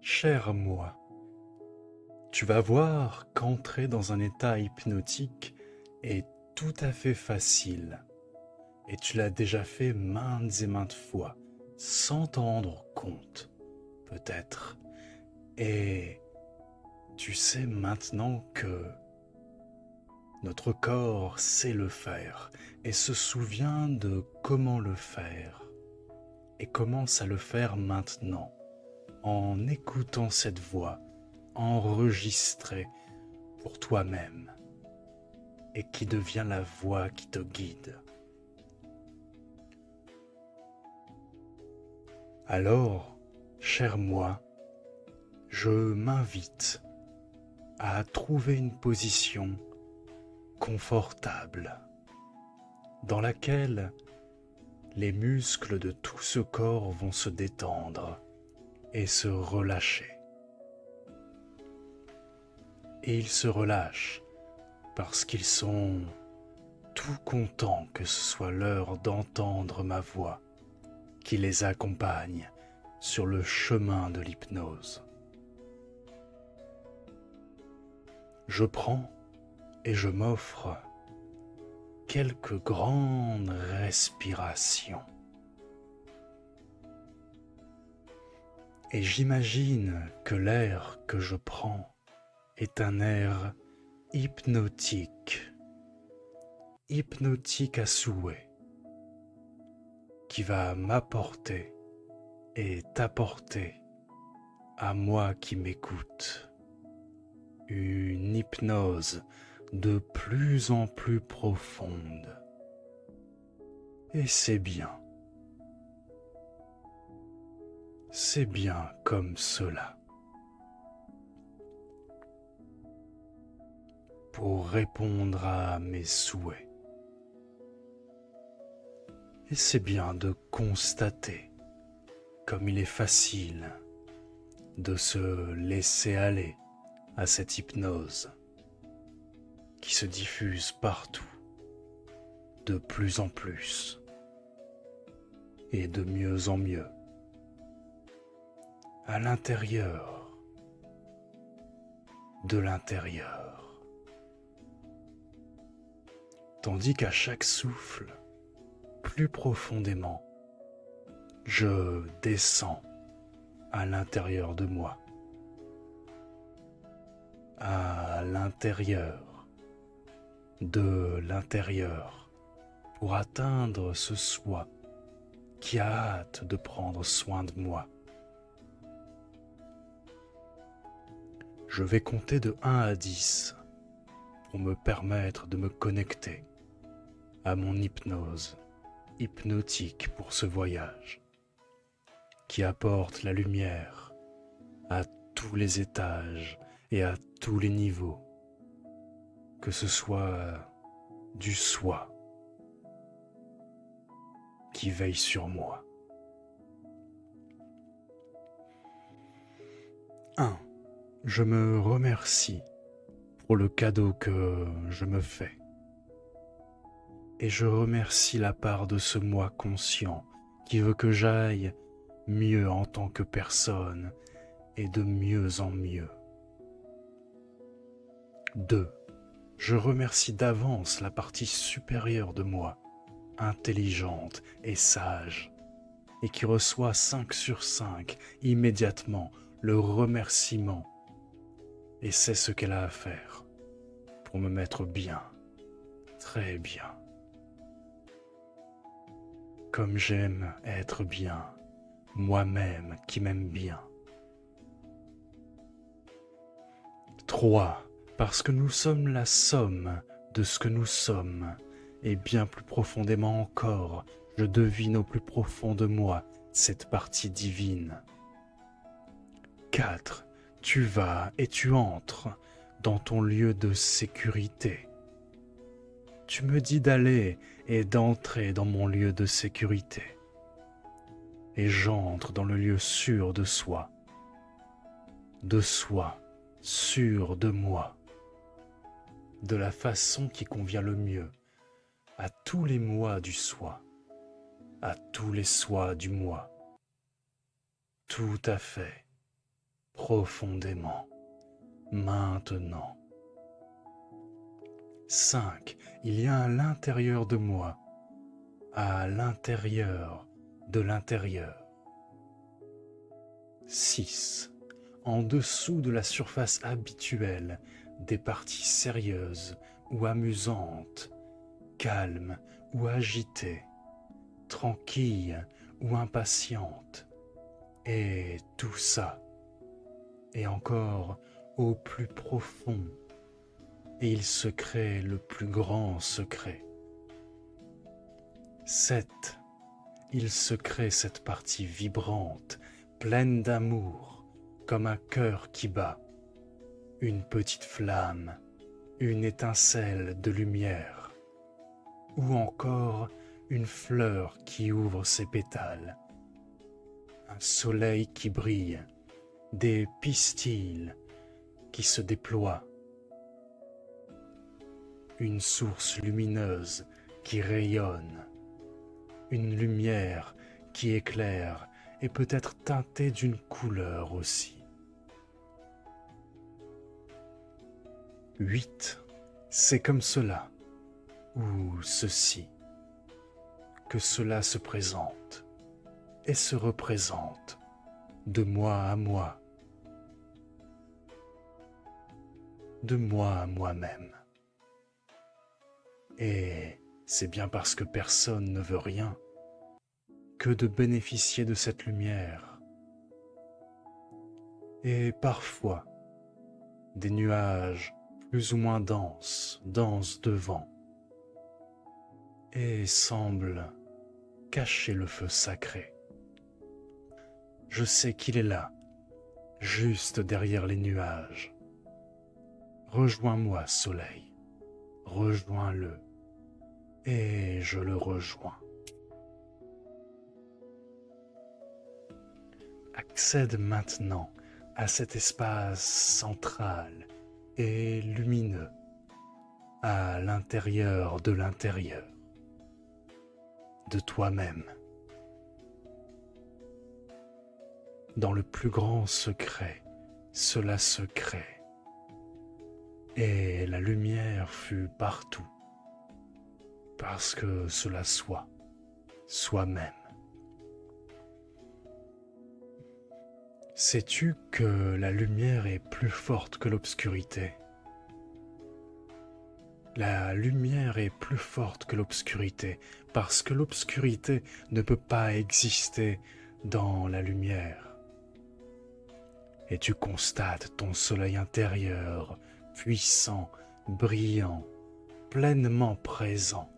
Cher moi, tu vas voir qu'entrer dans un état hypnotique est tout à fait facile, et tu l'as déjà fait maintes et maintes fois, sans t'en rendre compte, peut-être. Et tu sais maintenant que notre corps sait le faire et se souvient de comment le faire, et commence à le faire maintenant, en écoutant cette voix enregistrée pour toi-même et qui devient la voix qui te guide. Alors, cher moi, je m'invite à trouver une position confortable dans laquelle les muscles de tout ce corps vont se détendre et se relâcher. Et ils se relâchent parce qu'ils sont tout contents que ce soit l'heure d'entendre ma voix qui les accompagne sur le chemin de l'hypnose. Je prends et je m'offre quelques grandes respirations. Et j'imagine que l'air que je prends est un air hypnotique, hypnotique à souhait, qui va m'apporter et t'apporter, à moi qui m'écoute, une hypnose de plus en plus profonde. Et c'est bien comme cela. Pour répondre à mes souhaits. Et c'est bien de constater comme il est facile de se laisser aller à cette hypnose qui se diffuse partout, de plus en plus et de mieux en mieux, à l'intérieur de l'intérieur. Tandis qu'à chaque souffle, plus profondément, je descends à l'intérieur de moi, à l'intérieur de l'intérieur, pour atteindre ce soi qui a hâte de prendre soin de moi. Je vais compter de 1 à 10 pour me permettre de me connecter à mon hypnose hypnotique pour ce voyage qui apporte la lumière à tous les étages et à tous les niveaux, que ce soit du soi qui veille sur moi. 1. Je me remercie pour le cadeau que je me fais. Et je remercie la part de ce moi conscient qui veut que j'aille mieux en tant que personne et de mieux en mieux. 2. Je remercie d'avance la partie supérieure de moi, intelligente et sage, et qui reçoit 5 sur 5 immédiatement le remerciement et sait ce qu'elle a à faire pour me mettre bien, très bien. Comme j'aime être bien, moi-même qui m'aime bien. 3. Parce que nous sommes la somme de ce que nous sommes, et bien plus profondément encore, je devine au plus profond de moi cette partie divine. 4. Tu vas et tu entres dans ton lieu de sécurité. Tu me dis d'aller et d'entrer dans mon lieu de sécurité. Et j'entre dans le lieu sûr de soi, sûr de moi, de la façon qui convient le mieux à tous les moi du soi, à tous les soi du moi. Tout à fait, profondément, maintenant. 5. Il y a à l'intérieur de moi, à l'intérieur de l'intérieur. 6. En dessous de la surface habituelle des parties sérieuses ou amusantes, calmes ou agitées, tranquilles ou impatientes, et tout ça, et encore au plus profond, et il se crée le plus grand secret. 7. Il se crée cette partie vibrante, pleine d'amour, comme un cœur qui bat, une petite flamme, une étincelle de lumière, ou encore une fleur qui ouvre ses pétales, un soleil qui brille, des pistils qui se déploient, une source lumineuse qui rayonne, une lumière qui éclaire et peut être teintée d'une couleur aussi. 8. C'est comme cela, ou ceci, que cela se présente et se représente de moi à moi, de moi à moi-même. Et c'est bien parce que personne ne veut rien que de bénéficier de cette lumière. Et parfois, des nuages plus ou moins denses dansent devant et semblent cacher le feu sacré. Je sais qu'il est là, juste derrière les nuages. Rejoins-moi, soleil, rejoins-le, et je le rejoins. Accède maintenant à cet espace central et lumineux, à l'intérieur de toi-même. Dans le plus grand secret, cela se crée, et la lumière fut partout, parce que cela soit soi-même. Sais-tu que la lumière est plus forte que l'obscurité ? La lumière est plus forte que l'obscurité, parce que l'obscurité ne peut pas exister dans la lumière. Et tu constates ton soleil intérieur, puissant, brillant, pleinement présent.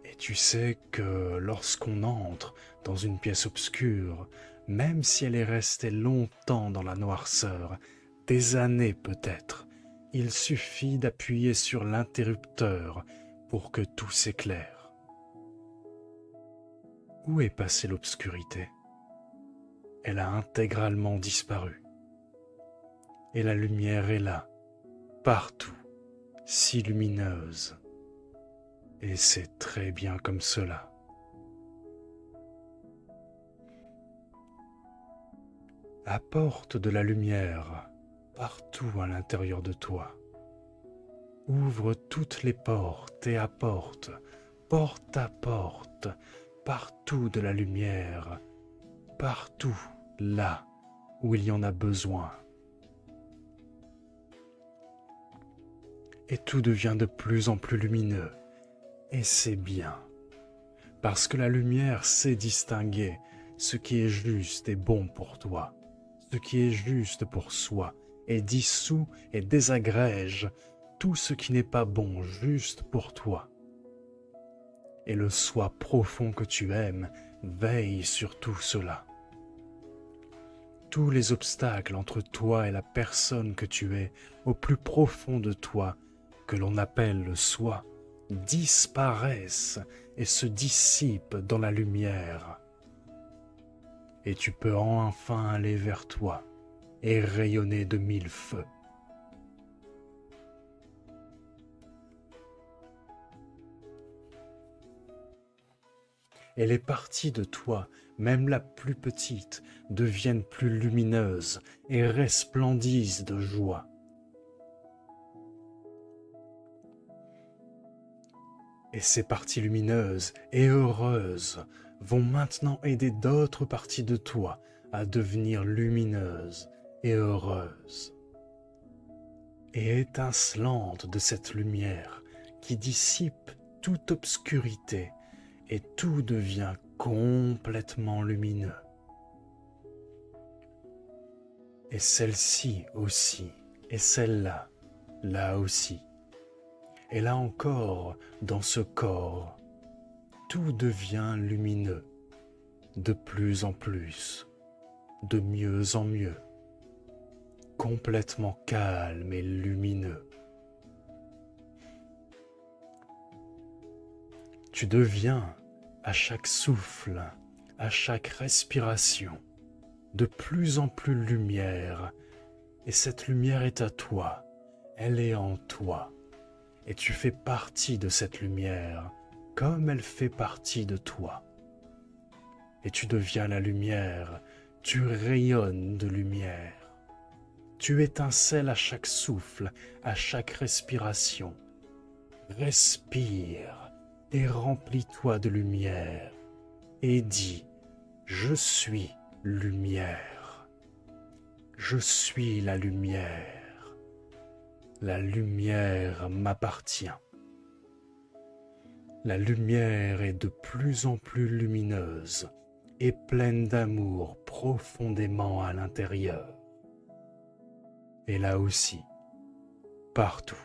Et tu sais que lorsqu'on entre dans une pièce obscure, même si elle est restée longtemps dans la noirceur, des années peut-être, il suffit d'appuyer sur l'interrupteur pour que tout s'éclaire. Où est passée l'obscurité ? Elle a intégralement disparu. Et la lumière est là, partout, si lumineuse. Et c'est très bien comme cela. Apporte de la lumière partout à l'intérieur de toi. Ouvre toutes les portes et apporte, porte à porte, partout de la lumière, partout là où il y en a besoin. Et tout devient de plus en plus lumineux, et c'est bien, parce que la lumière sait distinguer ce qui est juste et bon pour toi, ce qui est juste pour soi, et dissout et désagrège tout ce qui n'est pas bon juste pour toi. Et le soi profond que tu aimes veille sur tout cela. Tous les obstacles entre toi et la personne que tu es, au plus profond de toi, que l'on appelle le soi, disparaissent et se dissipent dans la lumière. Et tu peux enfin aller vers toi et rayonner de 1000 feux. et les parties de toi, même la plus petite, deviennent plus lumineuses et resplendissent de joie. Et ces parties lumineuses et heureuses vont maintenant aider d'autres parties de toi à devenir lumineuses et heureuses. Et étincelante de cette lumière qui dissipe toute obscurité et tout devient complètement lumineux. Et celle-ci aussi, et celle-là, là aussi. Et là encore, dans ce corps, tout devient lumineux, de plus en plus, de mieux en mieux, complètement calme et lumineux. Tu deviens, à chaque souffle, à chaque respiration, de plus en plus lumière, et cette lumière est à toi, elle est en toi, et tu fais partie de cette lumière, comme elle fait partie de toi. Et tu deviens la lumière, tu rayonnes de lumière. Tu étincelles à chaque souffle, à chaque respiration. Respire et remplis-toi de lumière. Et dis, je suis lumière. Je suis la lumière. La lumière m'appartient. La lumière est de plus en plus lumineuse et pleine d'amour profondément à l'intérieur. Et là aussi, partout.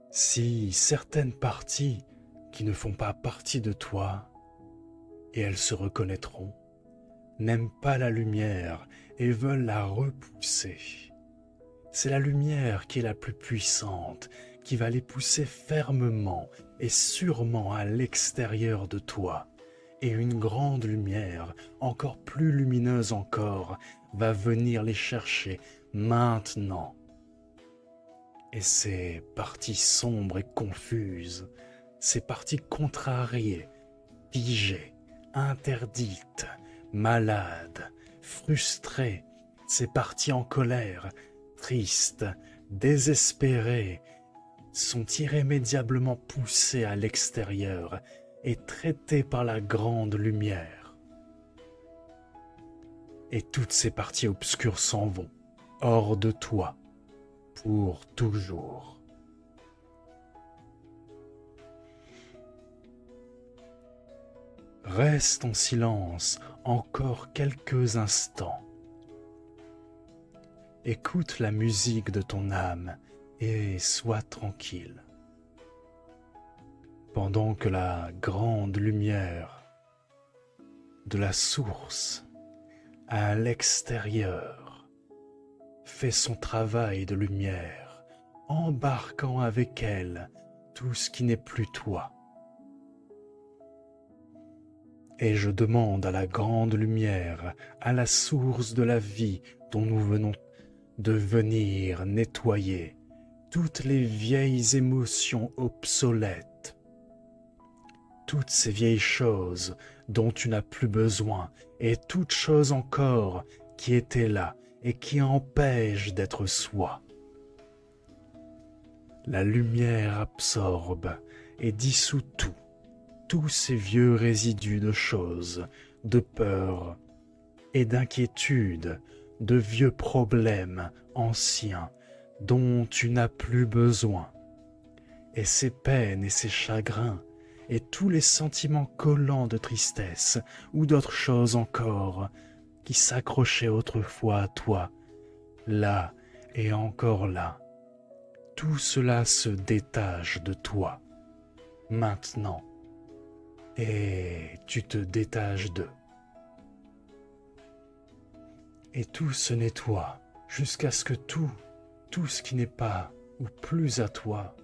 Si certaines parties qui ne font pas partie de toi, et elles se reconnaîtront, n'aiment pas la lumière et veulent la repousser, c'est la lumière qui est la plus puissante, qui va les pousser fermement et sûrement à l'extérieur de toi. Et une grande lumière, encore plus lumineuse encore, va venir les chercher maintenant. Et ces parties sombres et confuses, ces parties contrariées, figées, interdites, malades, frustrées, ces parties en colère, tristes, désespérées, sont irrémédiablement poussées à l'extérieur et traitées par la grande lumière. Et toutes ces parties obscures s'en vont, hors de toi, pour toujours. Reste en silence encore quelques instants. Écoute la musique de ton âme et sois tranquille. Pendant que la grande lumière de la source à l'extérieur fait son travail de lumière, embarquant avec elle tout ce qui n'est plus toi. Et je demande à la grande lumière, à la source de la vie dont nous venons de venir nettoyer toutes les vieilles émotions obsolètes, toutes ces vieilles choses dont tu n'as plus besoin, et toutes choses encore qui étaient là et qui empêchent d'être soi. La lumière absorbe et dissout tout, tous ces vieux résidus de choses, de peur et d'inquiétude, de vieux problèmes anciens dont tu n'as plus besoin, et ces peines et ces chagrins, et tous les sentiments collants de tristesse ou d'autres choses encore qui s'accrochaient autrefois à toi, là et encore là. Tout cela se détache de toi, maintenant, et tu te détaches d'eux. Et tout se nettoie jusqu'à ce que tout ce qui n'est pas ou plus à toi,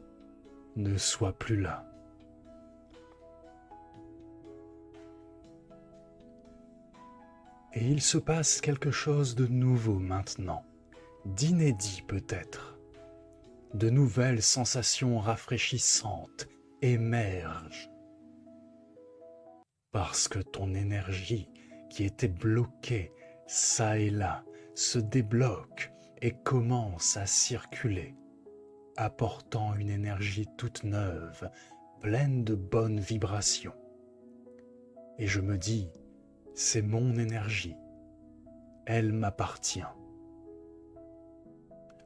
ne soit plus là. Et il se passe quelque chose de nouveau maintenant, d'inédit peut-être, de nouvelles sensations rafraîchissantes émergent. Parce que ton énergie qui était bloquée ça et là se débloque et commence à circuler, apportant une énergie toute neuve, pleine de bonnes vibrations. Et je me dis, c'est mon énergie, elle m'appartient.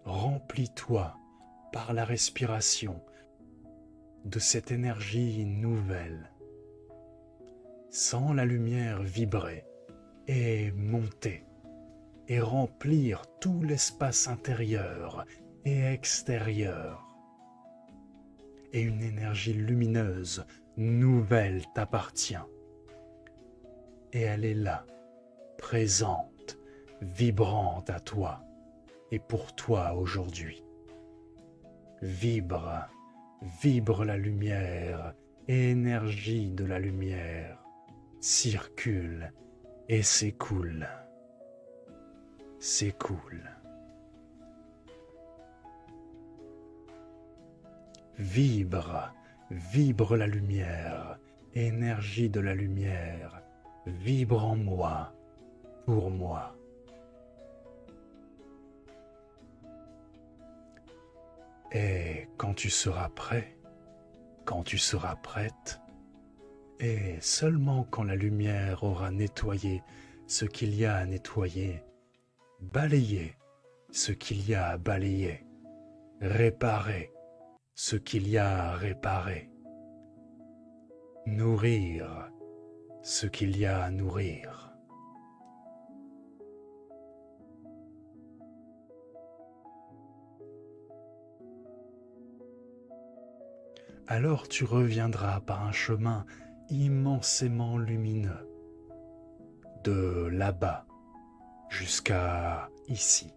Remplis-toi par la respiration de cette énergie nouvelle. Sens la lumière vibrer et monter et remplir tout l'espace intérieur et extérieur. Et une énergie lumineuse, nouvelle t'appartient. Et elle est là, présente, vibrante à toi et pour toi aujourd'hui. Vibre, vibre la lumière, énergie de la lumière, circule et s'écoule. S'écoule. Vibre, vibre la lumière, énergie de la lumière, vibre en moi, pour moi. Et quand tu seras prêt, quand tu seras prête, et seulement quand la lumière aura nettoyé ce qu'il y a à nettoyer, balayé ce qu'il y a à balayer, réparer ce qu'il y a à réparer, nourrir ce qu'il y a à nourrir. Alors tu reviendras par un chemin immensément lumineux, de là-bas jusqu'à ici.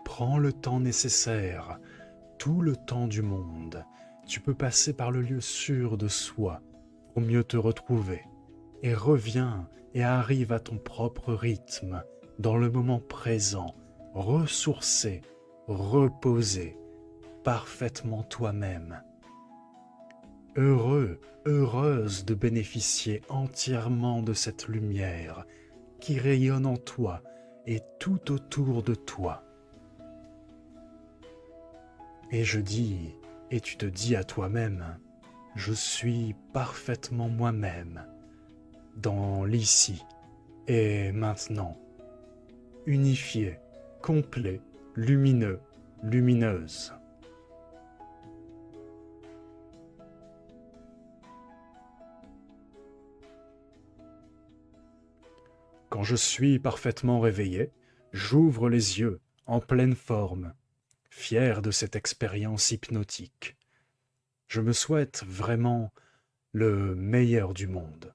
Prends le temps nécessaire, tout le temps du monde. Tu peux passer par le lieu sûr de soi pour mieux te retrouver. Et reviens et arrive à ton propre rythme, dans le moment présent, ressourcé, reposé, parfaitement toi-même. Heureux, heureuse de bénéficier entièrement de cette lumière qui rayonne en toi et tout autour de toi. Et je dis, et tu te dis à toi-même, je suis parfaitement moi-même, dans l'ici et maintenant, unifié, complet, lumineux, lumineuse. Quand je suis parfaitement réveillé, j'ouvre les yeux en pleine forme, fier de cette expérience hypnotique. Je me souhaite vraiment le meilleur du monde.